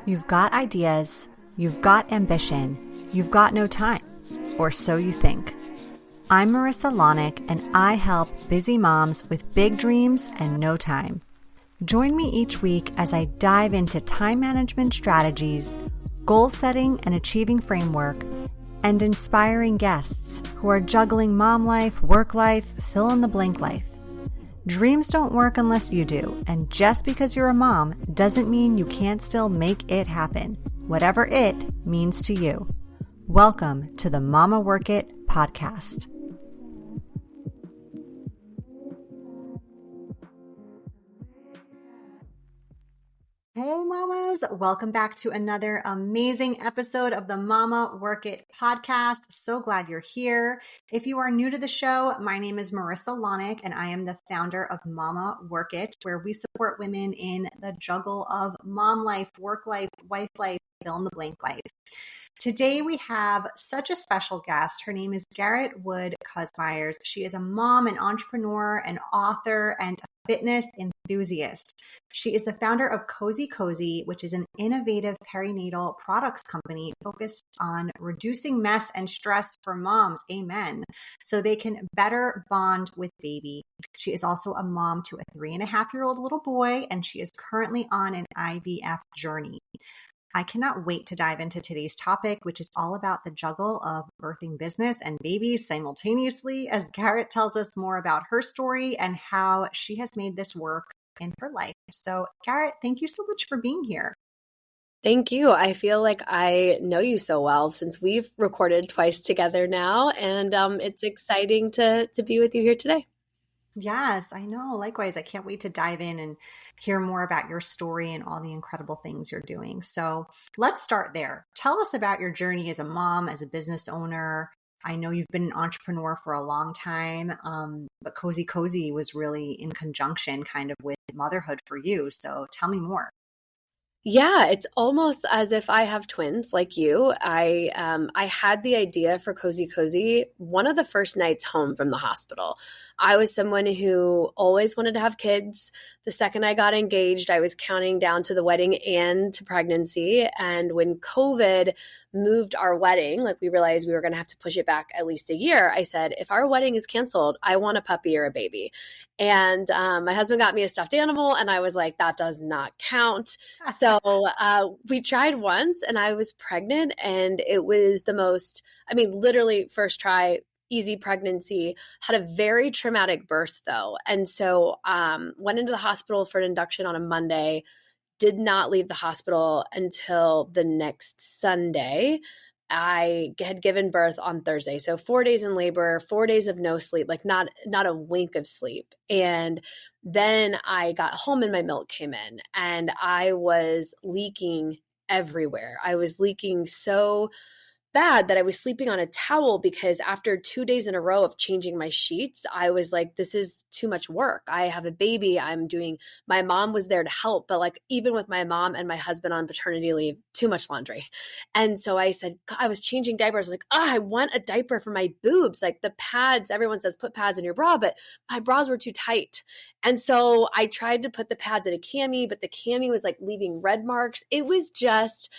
You've got ideas, you've got ambition, you've got no time, or so you think. I'm Marissa Lonick, and I help busy moms with big dreams and no time. Join me each week as I dive into time management strategies, goal setting and achieving framework, and inspiring guests who are juggling mom life, work life, fill in the blank life. Dreams don't work unless you do, and just because you're a mom doesn't mean you can't still make it happen, whatever it means to you. Welcome to the Mama Work It podcast. Hey mamas, welcome back to another amazing episode of the Mama Work It podcast. So glad you're here. If you are new to the show, my name is Marissa Lonick and I am the founder of Mama Work It, where we support women in the juggle of mom life, work life, wife life, fill in the blank life. Today we have such a special guest. Her name is Garrett Wood Kusmierz. She is a mom, an entrepreneur, an author, and a fitness enthusiast. She is the founder of kozekoze, which is an innovative perinatal products company focused on reducing mess and stress for moms, amen, so they can better bond with baby. She is also a mom to a 3.5-year-old little boy, and she is currently on an IVF journey. I cannot wait to dive into today's topic, which is all about the juggle of birthing business and babies simultaneously, as Garrett tells us more about her story and how she has made this work in her life. So Garrett, thank you so much for being here. Thank you. I feel like I know you so well since we've recorded twice together now, and it's exciting to be with you here today. Yes, I know. Likewise, I can't wait to dive in and hear more about your story and all the incredible things you're doing. So let's start there. Tell us about your journey as a mom, as a business owner. I know you've been an entrepreneur for a long time, but kozekoze was really in conjunction kind of with motherhood for you. So tell me more. Yeah, it's almost as if I have twins like you. I had the idea for kozekoze one of the first nights home from the hospital. I was someone who always wanted to have kids. The second I got engaged, I was counting down to the wedding and to pregnancy. And when COVID moved our wedding, like we realized we were going to have to push it back at least a year, I said, if our wedding is canceled, I want a puppy or a baby. And my husband got me a stuffed animal, and I was like, that does not count. So we tried once, and I was pregnant, and it was the most, literally first try, easy pregnancy, had a very traumatic birth though. And so went into the hospital for an induction on a Monday, did not leave the hospital until the next Sunday. I had given birth on Thursday. So 4 days in labor, 4 days of no sleep, like not a wink of sleep. And then I got home and my milk came in and I was leaking everywhere. I was leaking so bad that I was sleeping on a towel because after 2 days in a row of changing my sheets, I was like, this is too much work. I have a baby. My mom was there to help, but like even with my mom and my husband on paternity leave, too much laundry. And so I said, God, I was changing diapers. Like, I want a diaper for my boobs. Like the pads, everyone says put pads in your bra, but my bras were too tight. And so I tried to put the pads in a cami, but the cami was like leaving red marks. It was just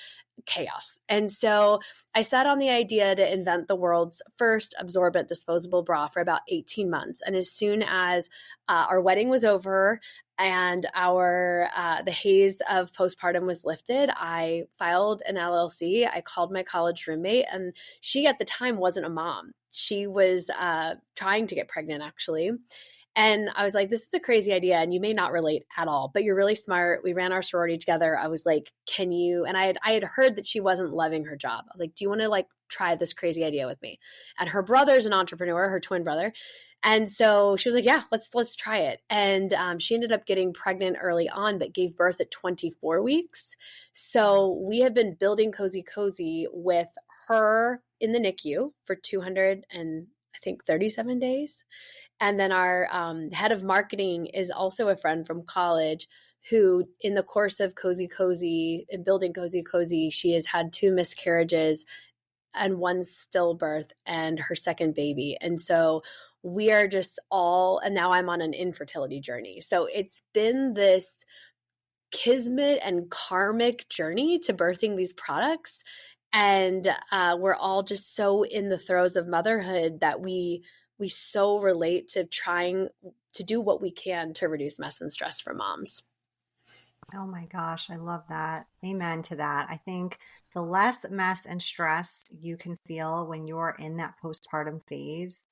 chaos. And so I sat on the idea to invent the world's first absorbent disposable bra for about 18 months. And as soon as our wedding was over and the haze of postpartum was lifted, I filed an LLC. I called my college roommate, and she at the time wasn't a mom. She was trying to get pregnant actually. And I was like, this is a crazy idea and you may not relate at all, but you're really smart. We ran our sorority together. I was like, can you? And I had heard that she wasn't loving her job. I was like, do you want to like try this crazy idea with me? And her brother's an entrepreneur, her twin brother. And so she was like, yeah, let's try it. And she ended up getting pregnant early on, but gave birth at 24 weeks. So we have been building kozekoze with her in the NICU for 237 days. And then our head of marketing is also a friend from college who, in the course of kozekoze and building kozekoze, she has had 2 miscarriages and 1 stillbirth and her second baby. And so we are just all, and now I'm on an infertility journey. So it's been this kismet and karmic journey to birthing these products. And we're all just so in the throes of motherhood that we so relate to trying to do what we can to reduce mess and stress for moms. Oh my gosh, I love that. Amen to that. I think the less mess and stress you can feel when you're in that postpartum phase,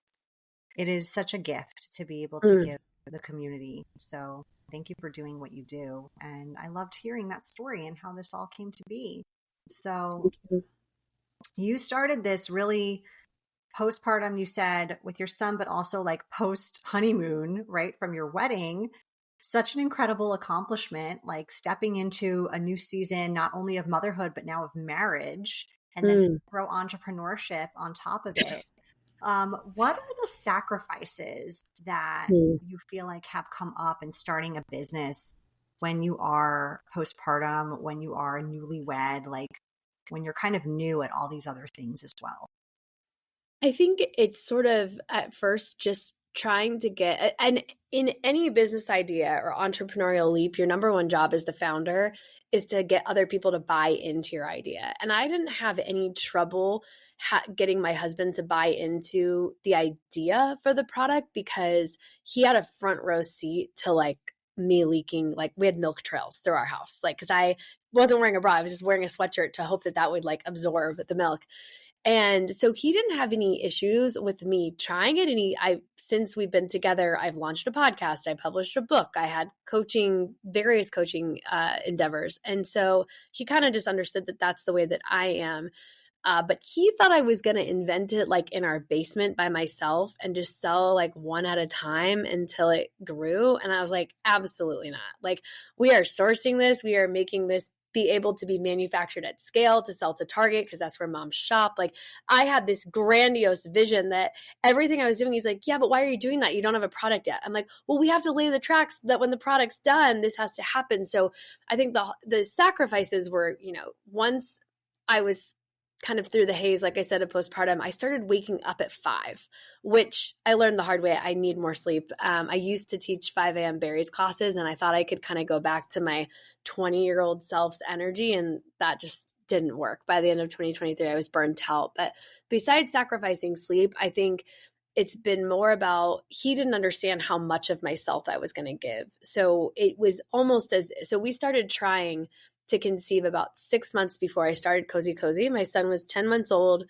it is such a gift to be able to Mm. give the community. So thank you for doing what you do. And I loved hearing that story and how this all came to be. So you started this really postpartum, you said, with your son, but also like post honeymoon, right? From your wedding. Such an incredible accomplishment, like stepping into a new season, not only of motherhood, but now of marriage, and then throw entrepreneurship on top of it. What are the sacrifices that you feel like have come up in starting a business when you are postpartum, when you are newlywed, like when you're kind of new at all these other things as well? I think it's sort of at first just trying to get, and in any business idea or entrepreneurial leap, your number one job as the founder is to get other people to buy into your idea. And I didn't have any trouble getting my husband to buy into the idea for the product because he had a front row seat to like me leaking, like we had milk trails through our house, like because I wasn't wearing a bra, I was just wearing a sweatshirt to hope that that would like absorb the milk. And so he didn't have any issues with me trying it. And since we've been together, I've launched a podcast, I published a book, I had various coaching endeavors. And so he kind of just understood that that's the way that I am. But he thought I was going to invent it like in our basement by myself and just sell like one at a time until it grew. And I was like, absolutely not. Like we are sourcing this, we are making this be able to be manufactured at scale to sell to Target because that's where moms shop. Like I had this grandiose vision that everything I was doing, he's like, yeah, but why are you doing that? You don't have a product yet. I'm like, well, we have to lay the tracks that when the product's done, this has to happen. So I think the sacrifices were, once I was kind of through the haze, like I said, of postpartum, I started waking up at 5, which I learned the hard way. I need more sleep. I used to teach 5 a.m. berries classes, and I thought I could kind of go back to my 20-year-old self's energy, and that just didn't work. By the end of 2023, I was burnt out. But besides sacrificing sleep, I think it's been more about he didn't understand how much of myself I was going to give. So it was almost so we started trying to conceive about 6 months before I started kozekoze. My son was 10 months old.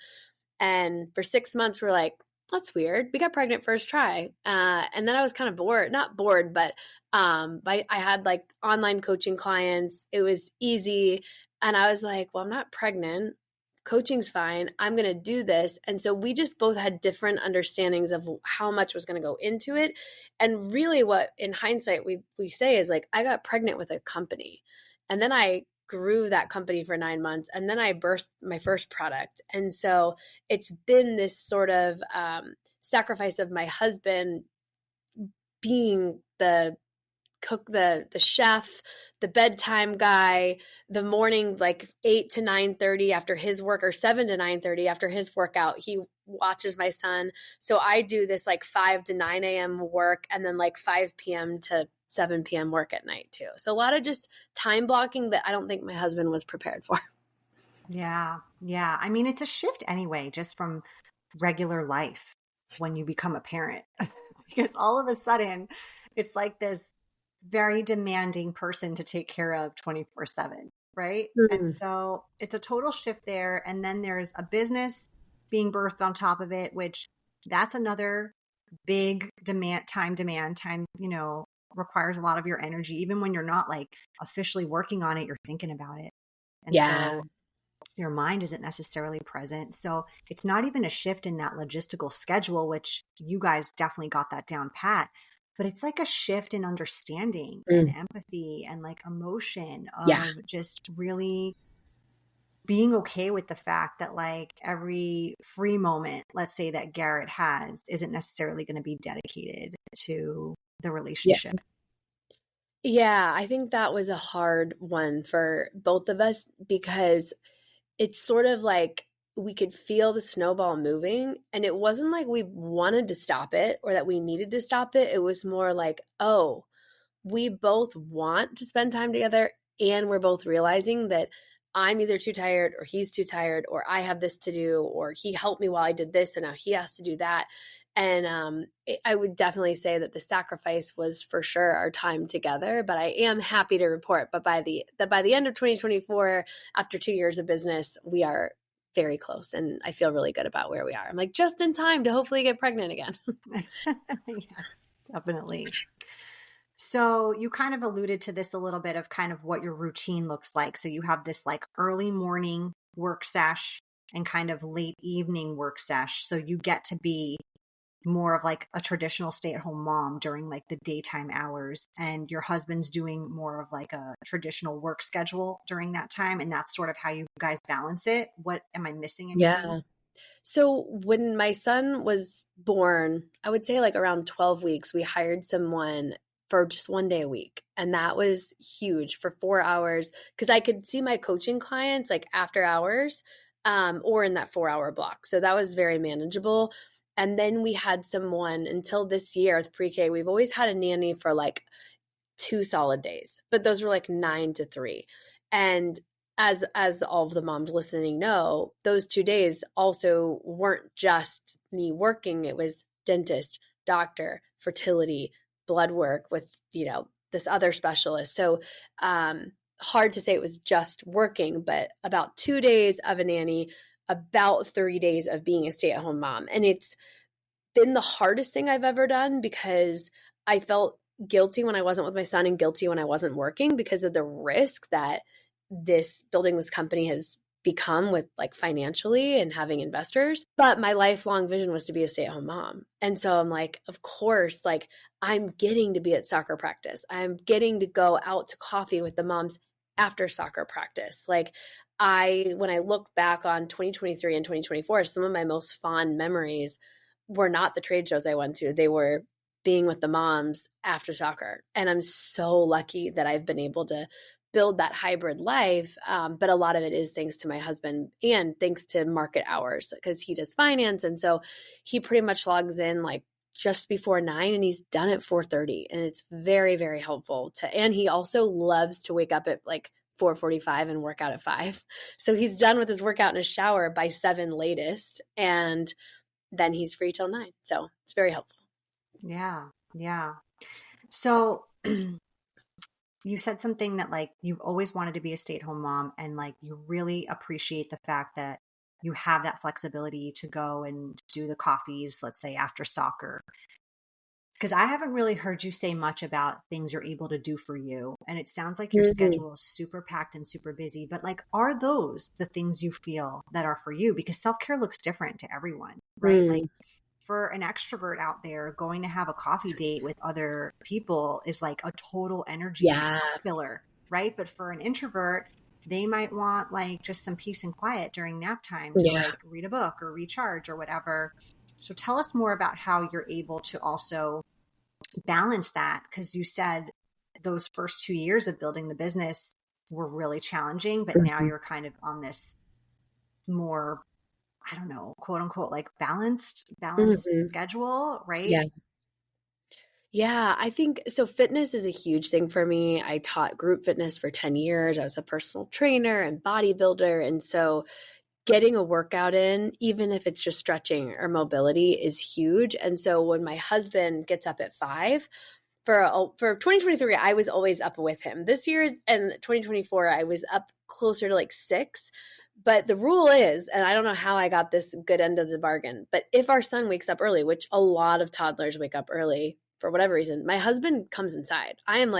And for 6 months, we're like, that's weird. We got pregnant first try. And then I was kind of bored, not bored, but I had like online coaching clients. It was easy. And I was like, well, I'm not pregnant. Coaching's fine. I'm going to do this. And so we just both had different understandings of how much was going to go into it. And really what in hindsight we say is like, I got pregnant with a company. And then I grew that company for 9 months, and then I birthed my first product. And so it's been this sort of sacrifice of my husband being the cook, the chef, the bedtime guy, the morning like 8 to 9:30 after his work, or 7 to 9:30 after his workout, he watches my son. So I do this like 5 to 9 a.m. work, and then like 5 p.m. to 7 p.m. work at night too. So a lot of just time blocking that I don't think my husband was prepared for. Yeah. Yeah. I mean, it's a shift anyway, just from regular life when you become a parent, because all of a sudden it's like this very demanding person to take care of 24/7. Right. And so it's a total shift there. And then there's a business being birthed on top of it, which that's another big time, requires a lot of your energy. Even when you're not like officially working on it, you're thinking about it. And so your mind isn't necessarily present. So it's not even a shift in that logistical schedule, which you guys definitely got that down pat, but it's like a shift in understanding and empathy and like emotion of just really being okay with the fact that like every free moment, let's say that Garrett has, isn't necessarily going to be dedicated to the relationship. Yeah, I think that was a hard one for both of us because it's sort of like we could feel the snowball moving, and it wasn't like we wanted to stop it or that we needed to stop it. It was more like, oh, we both want to spend time together and we're both realizing that I'm either too tired or he's too tired, or I have this to do, or he helped me while I did this and now he has to do that. And I would definitely say that the sacrifice was for sure our time together, but I am happy to report, but by the end of 2024, after 2 years of business, we are very close and I feel really good about where we are. I'm like just in time to hopefully get pregnant again. Yes, definitely. So you kind of alluded to this a little bit of kind of what your routine looks like. So you have this like early morning work sesh and kind of late evening work sesh. So you get to be more of like a traditional stay-at-home mom during like the daytime hours, and your husband's doing more of like a traditional work schedule during that time. And that's sort of how you guys balance it. What am I missing anything? Yeah. So when my son was born, I would say like around 12 weeks, we hired someone for just 1 day a week. And that was huge for 4 hours because I could see my coaching clients like after hours or in that 4-hour block. So that was very manageable. And then we had someone until this year with pre-K, we've always had a nanny for like 2 solid days, but those were like 9 to 3. And as all of the moms listening know, those 2 days also weren't just me working. It was dentist, doctor, fertility, blood work with, this other specialist. So hard to say it was just working, but about 2 days of a nanny, about 30 days of being a stay-at-home mom. And it's been the hardest thing I've ever done because I felt guilty when I wasn't with my son and guilty when I wasn't working because of the risk that building this company has become with like financially and having investors. But my lifelong vision was to be a stay-at-home mom. And so I'm like, of course, like I'm getting to be at soccer practice. I'm getting to go out to coffee with the moms after soccer practice. Like when I look back on 2023 and 2024, some of my most fond memories were not the trade shows I went to. They were being with the moms after soccer. And I'm so lucky that I've been able to build that hybrid life. But a lot of it is thanks to my husband and thanks to market hours because he does finance. And so he pretty much logs in like just before 9 and he's done at 4:30. And it's very, very helpful and he also loves to wake up at like 4:45 and work out at 5. So he's done with his workout in his shower by 7 latest. And then he's free till 9. So it's very helpful. Yeah. Yeah. So you said something that like you've always wanted to be a stay-at-home mom and like you really appreciate the fact that you have that flexibility to go and do the coffees, let's say after soccer. Because I haven't really heard you say much about things you're able to do for you. And it sounds like your schedule is super packed and super busy, but like, are those the things you feel that are for you? Because self-care looks different to everyone, right? Like for an extrovert out there, going to have a coffee date with other people is like a total energy filler, right? But for an introvert, they might want like just some peace and quiet during nap time to like read a book or recharge or whatever. So tell us more about how you're able to also balance that, because you said those first 2 years of building the business were really challenging, but now you're kind of on this more, I don't know, quote unquote, like balanced schedule, right? Yeah, I think so. Fitness is a huge thing for me. I taught group fitness for 10 years. I was a personal trainer and bodybuilder. And so getting a workout in, even if it's just stretching or mobility, is huge. And so when my husband gets up at 5, for 2023, I was always up with him. This year and 2024, I was up closer to like 6. But the rule is, and I don't know how I got this good end of the bargain, but if our son wakes up early, which a lot of toddlers wake up early for whatever reason, my husband comes inside. I am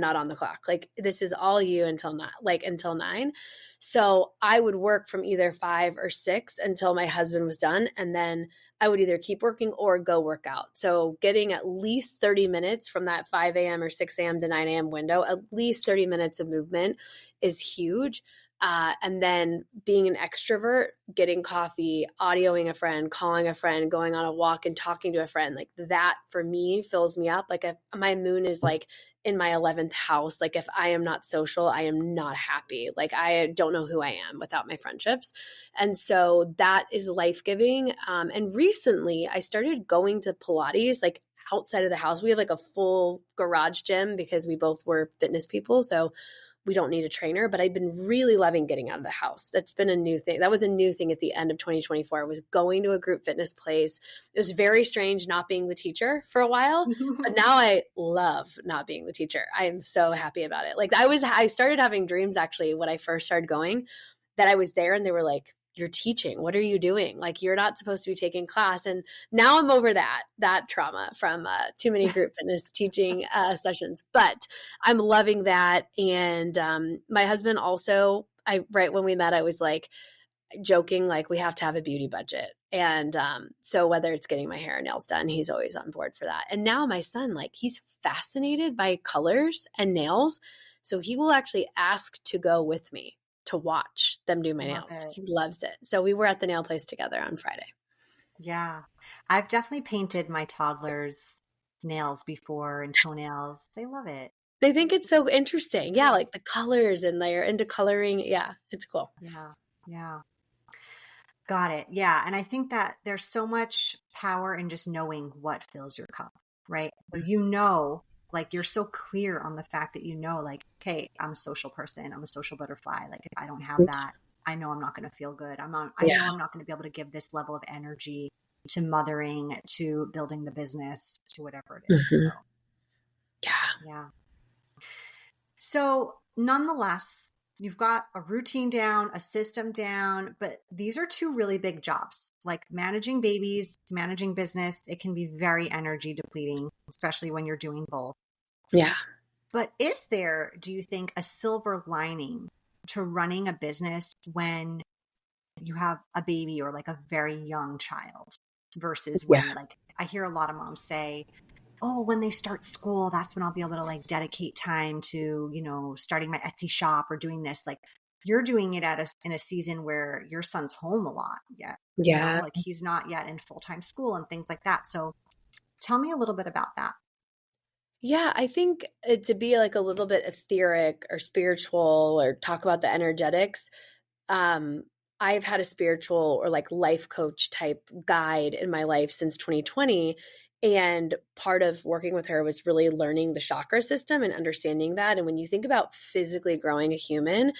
not on the clock. Like this is all you until 9. So I would work from either 5 or 6 until my husband was done. And then I would either keep working or go work out. So getting at least 30 minutes from that 5 a.m. or 6 a.m. to 9 a.m. window, at least 30 minutes of movement is huge. And then being an extrovert, getting coffee, audioing a friend, calling a friend, going on a walk and talking to a friend, like that for me fills me up. Like if my moon is like in my 11th house, like if I am not social, I am not happy. Like I don't know who I am without my friendships. And so that is life-giving. And recently I started going to Pilates, like outside of the house. We have like a full garage gym because we both were fitness people. So we don't need a trainer, but I've been really loving getting out of the house. That's been a new thing. That was a new thing at the end of 2024. I was going to a group fitness place. It was very strange not being the teacher for a while, but now I love not being the teacher. I am so happy about it. Like I started having dreams actually when I first started going that I was there and they were like, you're teaching. What are you doing? Like, you're not supposed to be taking class. And now I'm over that trauma from too many group fitness teaching sessions, but I'm loving that. And my husband also, right when we met, I was like joking, like we have to have a beauty budget. And so whether it's getting my hair and nails done, he's always on board for that. And now my son, like he's fascinated by colors and nails. So he will actually ask to go with me to watch them do my nails. He loves it. So we were at the nail place together on Friday. Yeah. I've definitely painted my toddlers' nails before and toenails. They love it. They think it's so interesting. Yeah. Like the colors and they're into coloring. Yeah. It's cool. Yeah. Yeah. Got it. Yeah. And I think that there's so much power in just knowing what fills your cup, right? So like you're so clear on the fact that like, okay, I'm a social person. I'm a social butterfly. Like if I don't have that, I know I'm not going to feel good. I know I'm not going to be able to give this level of energy to mothering, to building the business, to whatever it is. Mm-hmm. So, yeah. So nonetheless, you've got a routine down, a system down, but these are two really big jobs. Like managing babies, managing business, it can be very energy depleting, especially when you're doing both. Yeah. But is there, do you think, a silver lining to running a business when you have a baby or like a very young child versus when like I hear a lot of moms say, oh, when they start school, that's when I'll be able to like dedicate time to, starting my Etsy shop or doing this. Like you're doing it in a season where your son's home a lot yet. Yeah. Like he's not yet in full-time school and things like that. So tell me a little bit about that. Yeah, I think to be like a little bit etheric or spiritual or talk about the energetics, I've had a spiritual or like life coach type guide in my life since 2020. And part of working with her was really learning the chakra system and understanding that. And when you think about physically growing a human,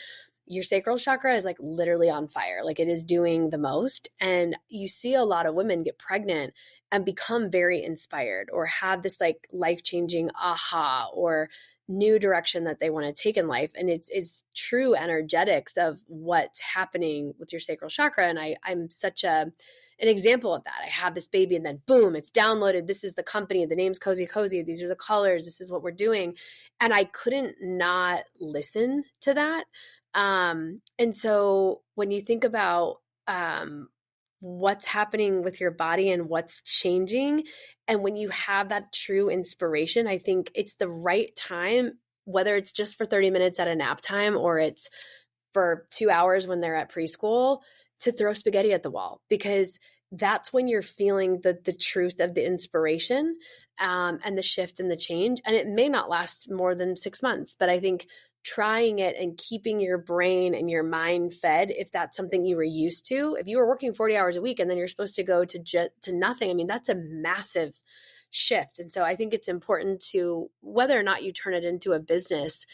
your sacral chakra is like literally on fire. Like it is doing the most. And you see a lot of women get pregnant and become very inspired or have this like life-changing aha or new direction that they want to take in life. And it's true energetics of what's happening with your sacral chakra. And I'm such an example of that. I have this baby and then boom, it's downloaded. This is the company. The name's kozekoze. These are the colors. This is what we're doing. And I couldn't not listen to that. And so when you think about what's happening with your body and what's changing, and when you have that true inspiration, I think it's the right time, whether it's just for 30 minutes at a nap time or it's for 2 hours when they're at preschool, to throw spaghetti at the wall, because that's when you're feeling the truth of the inspiration and the shift and the change. And it may not last more than 6 months, but I think trying it and keeping your brain and your mind fed, if that's something you were used to, if you were working 40 hours a week and then you're supposed to go to nothing, I mean, that's a massive shift. And so I think it's important to, whether or not you turn it into a business,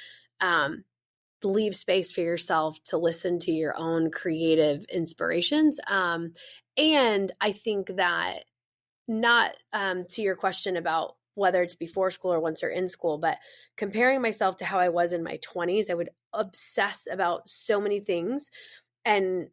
leave space for yourself to listen to your own creative inspirations. And I think that not to your question about whether it's before school or once they're in school, but comparing myself to how I was in my 20s, I would obsess about so many things and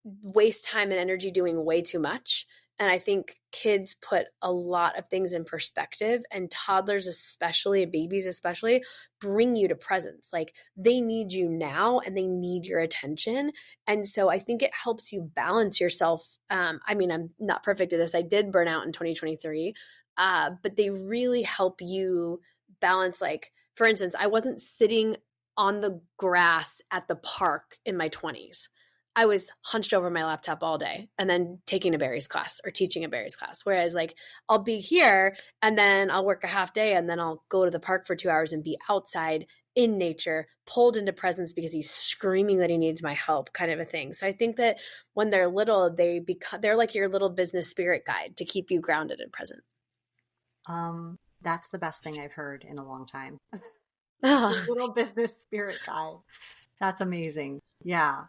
waste time and energy doing way too much. And I think kids put a lot of things in perspective, and toddlers especially, babies especially, bring you to presence. Like they need you now and they need your attention. And so I think it helps you balance yourself. I mean, I'm not perfect at this. I did burn out in 2023, but they really help you balance. Like, for instance, I wasn't sitting on the grass at the park in my 20s. I was hunched over my laptop all day and then taking a berries class or teaching a berries class. Whereas like I'll be here and then I'll work a half day and then I'll go to the park for 2 hours and be outside in nature, pulled into presence because he's screaming that he needs my help, kind of a thing. So I think that when they're little, they're like your little business spirit guide to keep you grounded and present. That's the best thing I've heard in a long time. This Oh, little business spirit guide. That's amazing. Yeah.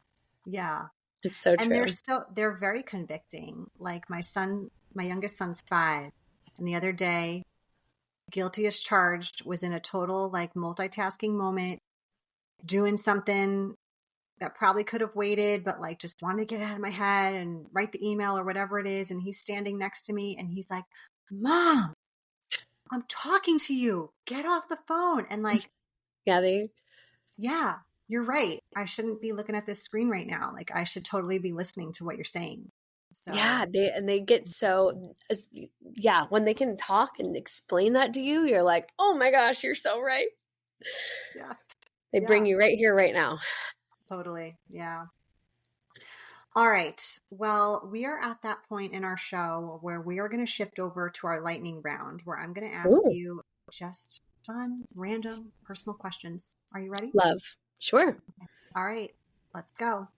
Yeah. it's so And true. they're very convicting. Like my youngest son's 5, and the other day, guilty as charged, was in a total like multitasking moment, doing something that probably could have waited, but like just wanted to get it out of my head and write the email or whatever it is. And he's standing next to me and he's like, Mom, I'm talking to you. Get off the phone. And like, Yeah, yeah, you're right. I shouldn't be looking at this screen right now. Like, I should totally be listening to what you're saying. So, they get so, yeah, when they can talk and explain that to you, you're like, oh my gosh, you're so right. yeah, They bring yeah, you right here, right now. totally. Yeah. All right. Well, we are at that point in our show where we are going to shift over to our lightning round, where I'm going to ask Ooh, you just fun, random, personal questions. Are you ready? love. Sure. All right. Let's go.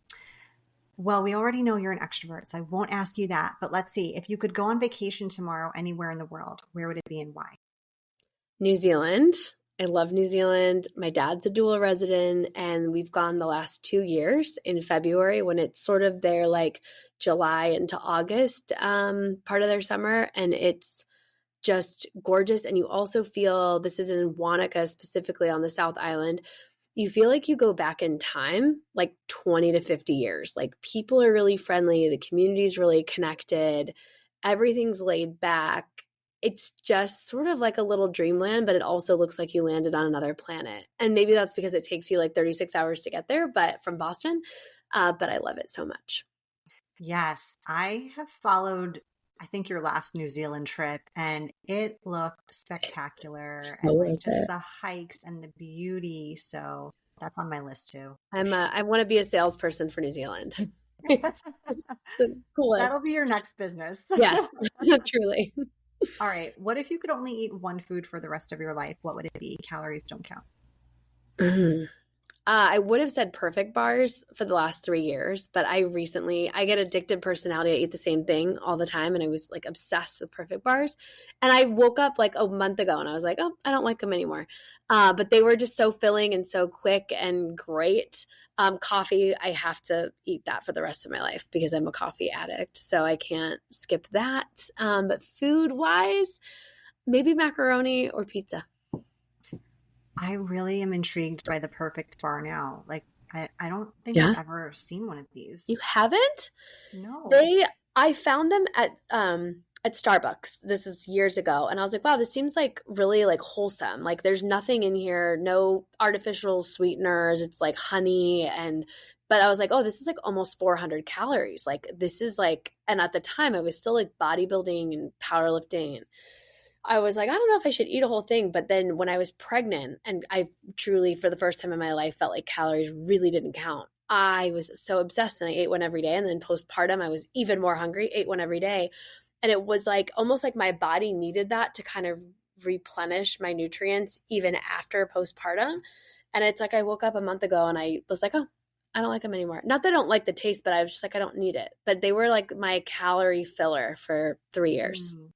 Well, we already know you're an extrovert, so I won't ask you that. But let's see. If you could go on vacation tomorrow anywhere in the world, where would it be and why? New Zealand. I love New Zealand. My dad's a dual resident, and we've gone the last 2 years in February when it's sort of their like July into August part of their summer. And it's just gorgeous. And you also feel this is in Wanaka, specifically on the South Island. You feel like you go back in time like 20 to 50 years. Like people are really friendly, the community's really connected, everything's laid back. It's just sort of like a little dreamland, but it also looks like you landed on another planet. And maybe that's because it takes you like 36 hours to get there, but from Boston. But I love it so much. Yes, I have followed, I think, your last New Zealand trip, and it looked spectacular So and like worth just it. the hikes and the beauty. So that's on my list too, for I want to be a salesperson for New Zealand. sure. The That'll coolest. be your next business. Yes, truly. All right. What if you could only eat one food for the rest of your life? What would it be? Calories don't count. Mhm. I would have said perfect bars for the last 3 years, but I get addicted personality. I eat the same thing all the time. And I was like obsessed with perfect bars. And I woke up like a month ago and I was like, oh, I don't like them anymore. But they were just so filling and so quick and great. Coffee, I have to eat that for the rest of my life because I'm a coffee addict. So I can't skip that. But food wise, maybe macaroni or pizza. I really am intrigued by the perfect bar now. Like, I don't think I've Yeah. ever seen one of You these. haven't? No. They I found them at Starbucks. This is years ago, and I was like, wow, this seems like really like wholesome. Like there's nothing in here, no artificial sweeteners. It's like honey and but I was like, oh, this is like almost 400 calories. Like this is like and at the time I was still like bodybuilding and powerlifting and I was like, I don't know if I should eat a whole thing. But then when I was pregnant and I truly, for the first time in my life, felt like calories really didn't count, I was so obsessed and I ate one every day. And then postpartum, I was even more hungry, ate one every day. And it was like almost like my body needed that to kind of replenish my nutrients even after postpartum. And it's like I woke up a month ago and I was like, oh, I don't like them anymore. Not that I don't like the taste, but I was just like, I don't need it. But they were like my calorie filler for 3 years. Mm.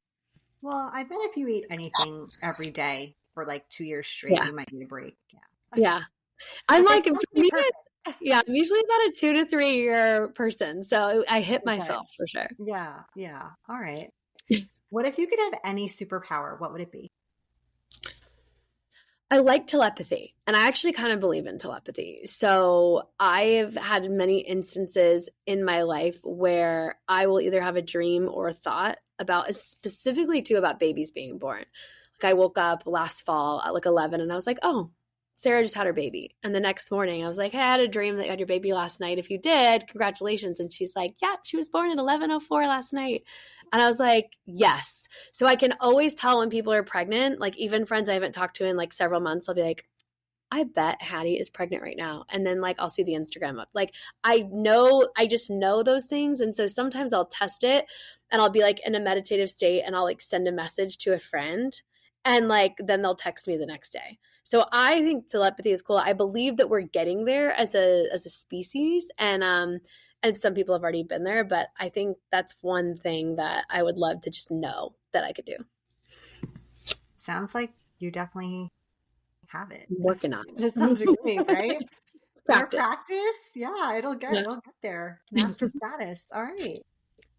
Well, I bet if you eat anything every day for like 2 years straight, Yeah. you might need a break. Yeah. Yeah. I'm But they like, still for have to be me, perfect. yeah, I'm usually about a 2 to 3 year person. So I hit my Okay. fill for sure. Yeah. Yeah. All right. What if you could have any superpower? What would it be? I like telepathy and I actually kind of believe in telepathy. So I've had many instances in my life where I will either have a dream or a thought about specifically too about babies being born. Like I woke up last fall at like 11 and I was like, oh, Sarah just had her baby. And the next morning I was like, hey, I had a dream that you had your baby last night. If you did, congratulations. And she's like, yeah, she was born at 11:04 last night. And I was like, yes. So I can always tell when people are pregnant, like even friends I haven't talked to in like several months, I'll be like, I bet Hattie is pregnant right now. And then like I'll see the Instagram up. Like I just know those things. And so sometimes I'll test it and I'll be like in a meditative state and I'll like send a message to a friend and like then they'll text me the next day. So I think telepathy is cool. I believe that we're getting there as a species and some people have already been there, but I think that's one thing that I would love to just know that I could do. Sounds like you definitely have it. I'm working on it. To some degree, right? More Practice. practice. Yeah, it'll get there. Master status. All right.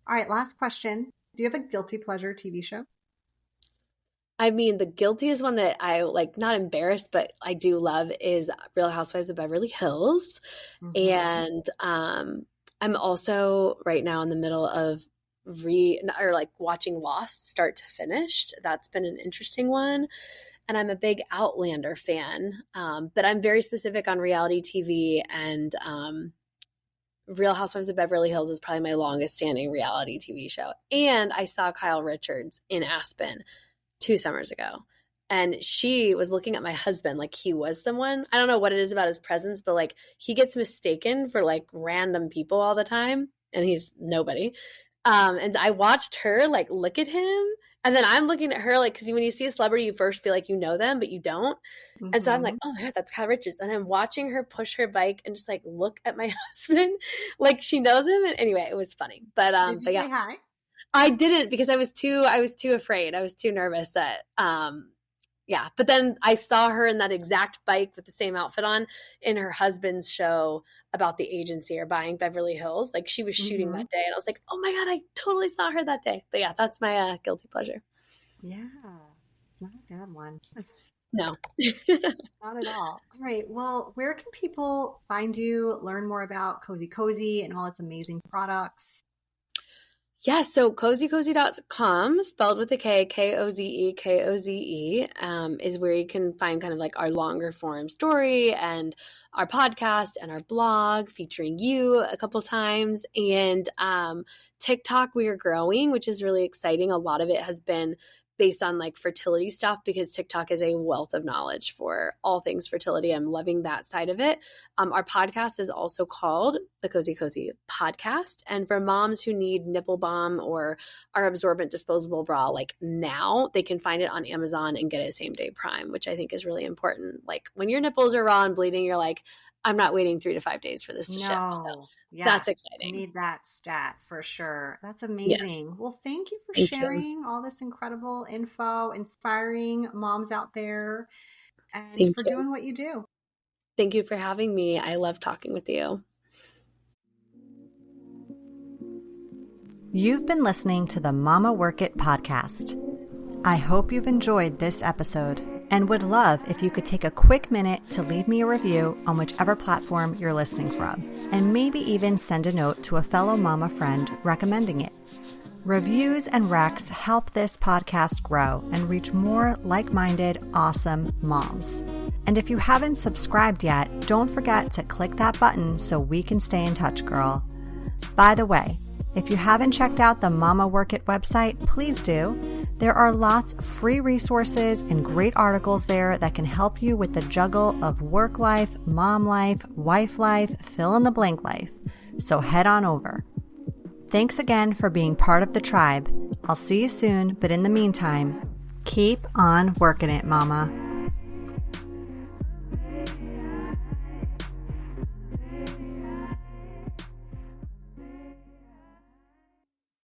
All right. Last question. Do you have a guilty pleasure TV show? I mean, the guiltiest one that I like, not embarrassed, but I do love is Real Housewives of Beverly Hills. And I'm also right now in the middle of watching Lost start to finish. That's been an interesting one. And I'm a big Outlander fan, but I'm very specific on reality TV, and Real Housewives of Beverly Hills is probably my longest standing reality TV show. And I saw Kyle Richards in Aspen 2 summers ago. And she was looking at my husband like he was someone. I don't know what it is about his presence, but like he gets mistaken for like random people all the time, and he's nobody. And I watched her like look at him, and then I'm looking at her like, because when you see a celebrity, you first feel like you know them, but you don't. And so I'm like, oh my God, that's Kyle Richards. And I'm watching her push her bike and just like look at my husband like she knows him. And anyway, it was funny. But Did you say hi? I didn't, because I was too afraid. I was too nervous that but then I saw her in that exact bike with the same outfit on in her husband's show about the agency or buying Beverly Hills. Like she was shooting that day, and I was like, oh my God, I totally saw her that day. But yeah, that's my guilty pleasure. Yeah, not a bad one. No. Not at all. All right. Well, where can people find you, learn more about kozekoze and all its amazing products? Yeah, so kozekoze.com, spelled with a K, Koze, Koze, is where you can find kind of like our longer form story and our podcast and our blog featuring you a couple times. And TikTok, we are growing, which is really exciting. A lot of it has been based on like fertility stuff, because TikTok is a wealth of knowledge for all things fertility. I'm loving that side of it. Our podcast is also called the kozekoze Podcast. And for moms who need nipple balm or our absorbent disposable bra, like now, they can find it on Amazon and get it same day Prime, which I think is really important. Like when your nipples are raw and bleeding, you're like, I'm not waiting 3 to 5 days for this to ship. So that's exciting. Need that stat for sure. That's amazing. Yes. Well, thank you for sharing all this incredible info, inspiring moms out there, and for doing what you do. Thank you for having me. I love talking with you. You've been listening to the Mama Work It podcast. I hope you've enjoyed this episode and would love if you could take a quick minute to leave me a review on whichever platform you're listening from, and maybe even send a note to a fellow mama friend recommending it. Reviews and recs help this podcast grow and reach more like-minded, awesome moms. And if you haven't subscribed yet, don't forget to click that button so we can stay in touch, girl. By the way, if you haven't checked out the Mama Work It website, please do. There are lots of free resources and great articles there that can help you with the juggle of work life, mom life, wife life, fill in the blank life. So head on over. Thanks again for being part of the tribe. I'll see you soon, but in the meantime, keep on working it, mama.